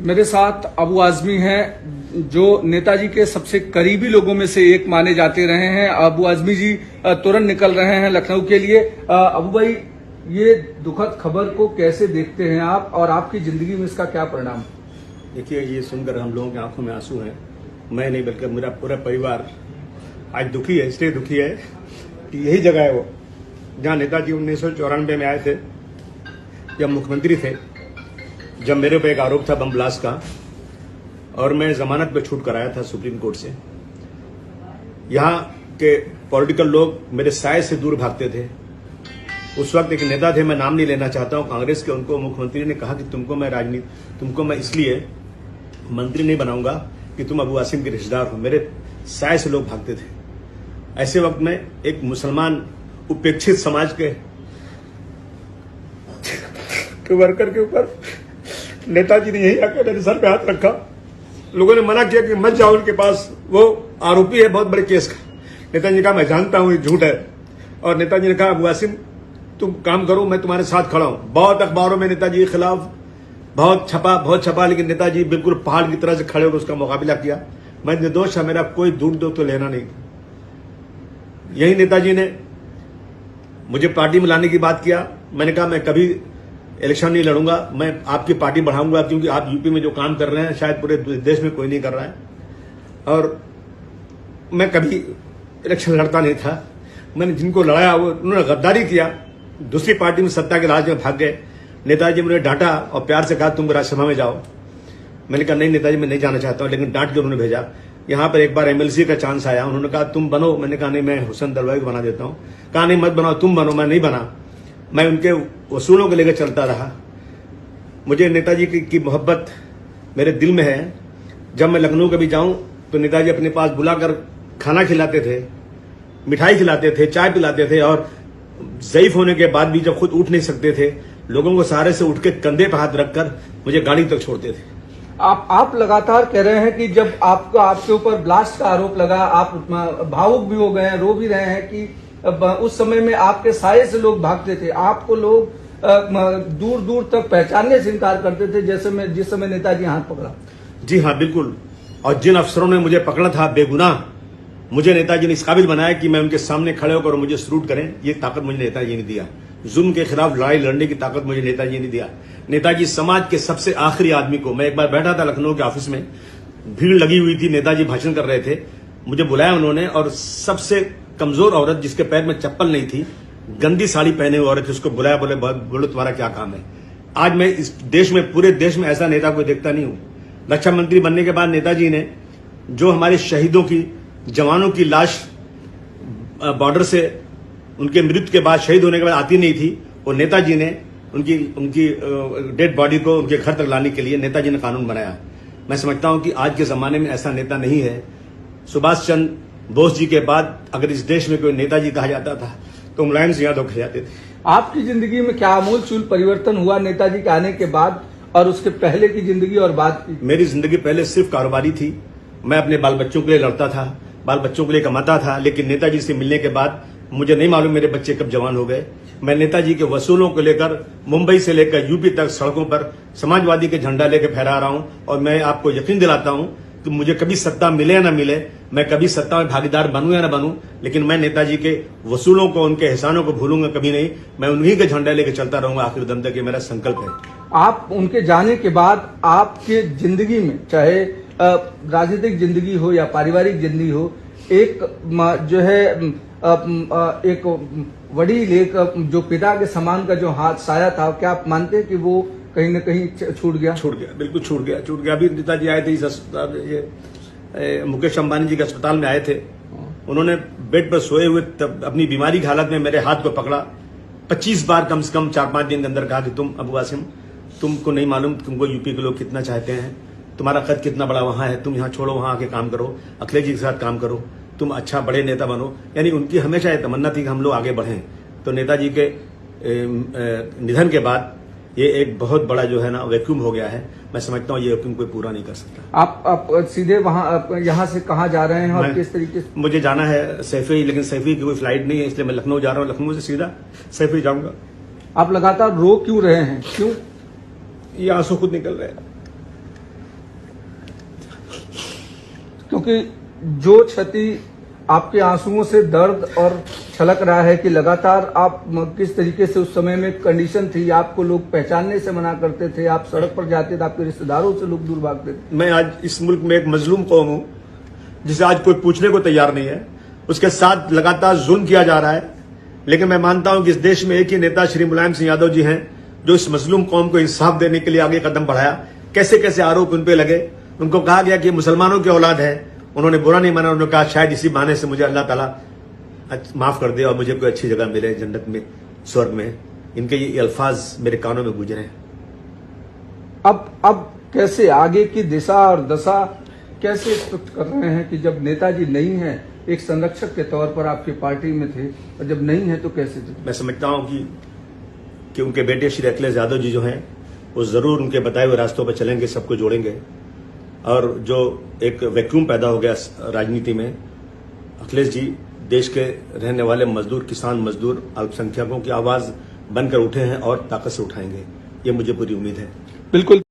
मेरे साथ अबू आजमी हैं जो नेताजी के सबसे करीबी लोगों में से एक माने जाते रहे हैं। अबू आजमी जी तुरंत निकल रहे हैं लखनऊ के लिए। अबू भाई, ये दुखद खबर को कैसे देखते हैं आप और आपकी जिंदगी में इसका क्या परिणाम? देखिए, ये सुनकर हम लोगों की आंखों में आंसू हैं। मैं नहीं बल्कि मेरा पूरा परिवार आज दुखी है। इसलिए दुखी है कि यही जगह है वो जहाँ नेताजी 1994 में आए थे, जब मुख्यमंत्री थे, जब मेरे पे एक आरोप था बम ब्लास्ट का और मैं जमानत पे छूट कर आया था सुप्रीम कोर्ट से। यहाँ के पॉलिटिकल लोग मेरे साय से दूर भागते थे। उस वक्त एक नेता थे, मैं नाम नहीं लेना चाहता हूँ, कांग्रेस के, उनको मुख्यमंत्री ने कहा कि तुमको मैं इसलिए मंत्री नहीं बनाऊंगा कि तुम अबू आसिम के रिश्तेदार हो। मेरे साय से लोग भागते थे। ऐसे वक्त में एक मुसलमान उपेक्षित समाज के वर्कर के ऊपर नेताजी ने यही आकर मेरे सर पे हाथ रखा। लोगों ने मना किया कि मत जाओ उनके पास, वो आरोपी है बहुत बड़े केस का। नेताजी ने कहा मैं जानता हूं ये झूठ है, और नेताजी ने कहा अबू आसिम तुम काम करो, मैं तुम्हारे साथ खड़ा हूं। बहुत अखबारों में नेताजी के खिलाफ बहुत छपा, लेकिन नेताजी बिल्कुल पहाड़ की तरह से खड़े होकर उसका मुकाबला किया। मैं निर्दोष था, मेरा कोई दूर तो लेना नहीं। यही नेताजी ने मुझे पार्टी में लाने की बात किया। मैंने कहा मैं कभी इलेक्शन नहीं लड़ूंगा, मैं आपकी पार्टी बढ़ाऊंगा, क्योंकि आप यूपी में जो काम कर रहे हैं शायद पूरे देश में कोई नहीं कर रहा है। और मैं कभी इलेक्शन लड़ता नहीं था। मैंने जिनको लड़ाया वो उन्होंने गद्दारी किया, दूसरी पार्टी में सत्ता के लालच में भाग गए। नेताजी मुझे डांटा और प्यार से कहा तुम राज्यसभा में जाओ। मैंने कहा नहीं नेताजी मैं नहीं जाना चाहता हूं, लेकिन डांट के उन्होंने भेजा। यहाँ पर एक बार एमएलसी का चांस आया, उन्होंने कहा तुम बनो। मैंने कहा नहीं, मैं हुसैन दरवाज़ी को बना देता हूँ। कहा नहीं मत बनाओ, तुम बनो। मैं नहीं बना, मैं उनके वसूलों को लेकर चलता रहा। मुझे नेताजी की मोहब्बत मेरे दिल में है। जब मैं लखनऊ कभी जाऊं तो नेताजी अपने पास बुलाकर खाना खिलाते थे, मिठाई खिलाते थे, चाय पिलाते थे, और ज़ईफ होने के बाद भी जब खुद उठ नहीं सकते थे, लोगों को सहारे से उठ के कंधे पर हाथ रखकर मुझे गाड़ी तक छोड़ते थे। आप लगातार कह रहे हैं कि जब आपके ऊपर ब्लास्ट का आरोप लगा, आप भावुक भी हो गए हैं, रो भी रहे हैं कि उस समय में आपके साये से लोग भागते थे, आपको लोग दूर दूर तक पहचानने से इनकार करते थे जिस समय नेताजी हाथ पकड़ा। जी हाँ, बिल्कुल। और जिन अफसरों ने मुझे पकड़ा था बेगुनाह, मुझे नेताजी ने इस काबिल बनाया कि मैं उनके सामने खड़े होकर मुझे सल्यूट करें, ये ताकत मुझे नेताजी ने दिया। जुल्म के खिलाफ लड़ाई लड़ने की ताकत मुझे नेताजी ने दिया। नेताजी समाज के सबसे आखिरी आदमी को, मैं एक बार बैठा था लखनऊ के ऑफिस में, भीड़ लगी हुई थी, नेताजी भाषण कर रहे थे, मुझे बुलाया उन्होंने, और सबसे कमजोर औरत जिसके पैर में चप्पल नहीं थी, गंदी साड़ी पहने हुई औरत, उसको बुलाया, बोलो तुम्हारा क्या काम है। आज मैं इस देश में, पूरे देश में ऐसा नेता कोई देखता नहीं हूं। रक्षा मंत्री बनने के बाद नेताजी ने जो हमारे शहीदों की, जवानों की लाश बॉर्डर से उनके मृत्यु के बाद, शहीद होने के बाद आती नहीं थी, और नेताजी ने उनकी डेड बॉडी को उनके घर तक लाने के लिए नेताजी ने कानून बनाया। मैं समझता हूं कि आज के जमाने में ऐसा नेता नहीं है। सुभाष चंद्र बोस जी के बाद अगर इस देश में कोई नेताजी कहा जाता था तो मुलायम सिंह यादव कहे जाते थे। आपकी जिंदगी में क्या आमूल चूल परिवर्तन हुआ नेताजी के आने के बाद, और उसके पहले की जिंदगी और बाद की? मेरी जिंदगी पहले सिर्फ कारोबारी थी। मैं अपने बाल बच्चों के लिए लड़ता था, बाल बच्चों के लिए कमाता था, लेकिन नेताजी से मिलने के बाद मुझे नहीं मालूम मेरे बच्चे कब जवान हो गए। मैं नेताजी के वसूलों को लेकर मुंबई से लेकर यूपी तक सड़कों पर समाजवादी के झंडा लेकर फहरा रहा हूं, और मैं आपको यकीन दिलाता हूं कि मुझे कभी सत्ता मिले या न मिले, मैं कभी सत्ता में भागीदार बनूं या न बनूं, लेकिन मैं नेताजी के वसूलों को, उनके एहसानों को भूलूंगा कभी नहीं। मैं उन्हीं के झंडा लेकर चलता रहूंगा आखिर दम तक, ये मेरा संकल्प है। आप उनके जाने के बाद आपके जिंदगी में, चाहे राजनीतिक जिंदगी हो या पारिवारिक जिंदगी हो, एक जो है एक वडील, एक जो पिता के समान का जो हाथ साया था, क्या आप मानते हैं कि वो कहीं न कहीं छूट गया? बिल्कुल छूट गया। अभी नेताजी आए थे इस अस्पताल, ये मुकेश अंबानी जी के अस्पताल में आए थे। उन्होंने बेड पर सोए हुए तब अपनी बीमारी की हालत में मेरे हाथ को पकड़ा, 25 बार कम से कम 4-5 दिन के अंदर कहा कि तुम अबू आसिम, तुमको नहीं मालूम तुमको यूपी के लोग कितना चाहते हैं, तुम्हारा कद कितना बड़ा वहां है, तुम यहाँ छोड़ो, वहां आके काम करो, अखिलेश जी के साथ काम करो, तुम अच्छा बड़े नेता बनो। यानी उनकी हमेशा ये तमन्ना थी कि हम लोग आगे बढ़ें। तो नेताजी के निधन के बाद ये एक बहुत बड़ा जो है ना वैक्यूम हो गया है। मैं समझता हूँ ये वैक्यूम कोई पूरा नहीं कर सकता। आप सीधे वहां, यहाँ से कहाँ जा रहे हैं और किस तरीके से? मुझे जाना है सैफई, लेकिन सैफई की कोई फ्लाइट नहीं है, इसलिए मैं लखनऊ जा रहा हूँ। लखनऊ से सीधा सैफई जाऊंगा। आप लगातार रो क्यों रहे हैं? क्यों? ये आंसू खुद निकल रहे हैं। क्योंकि जो क्षति आपके आंसुओं से दर्द और छलक रहा है कि लगातार आप किस तरीके से उस समय में कंडीशन थी, आपको लोग पहचानने से मना करते थे, आप सड़क पर जाते थे, आपके रिश्तेदारों से लोग दूर भागते थे। मैं आज इस मुल्क में एक मजलूम कौम हूं जिसे आज कोई पूछने को तैयार नहीं है, उसके साथ लगातार जुल्म किया जा रहा है। लेकिन मैं मानता हूं कि इस देश में एक ही नेता श्री मुलायम सिंह यादव जी हैं जो इस मजलूम कौम को इंसाफ देने के लिए आगे कदम बढ़ाया। कैसे कैसे आरोप उन पे लगे, उनको कहा गया कि मुसलमानों की औलाद है, उन्होंने बुरा नहीं माना, उन्होंने कहा शायद इसी बहाने से मुझे अल्लाह ताला माफ कर दे और मुझे कोई अच्छी जगह मिले जन्नत में, स्वर्ग में। इनके ये अल्फाज मेरे कानों में गूंज रहे हैं। अब कैसे आगे की दिशा और दशा कैसे स्पष्ट कर रहे हैं कि जब नेताजी नहीं है, एक संरक्षक के तौर पर आपकी पार्टी में थे, और जब नहीं है तो कैसे थे? मैं समझता हूं कि उनके बेटे श्री अखिलेश यादव जी जो हैं वो जरूर उनके बताए हुए रास्तों पर चलेंगे, सबको जोड़ेंगे। और जो एक वैक्यूम पैदा हो गया राजनीति में, अखिलेश जी देश के रहने वाले मजदूर, किसान मजदूर, अल्पसंख्यकों की आवाज बनकर उठे हैं और ताकत से उठाएंगे, ये मुझे पूरी उम्मीद है। बिल्कुल।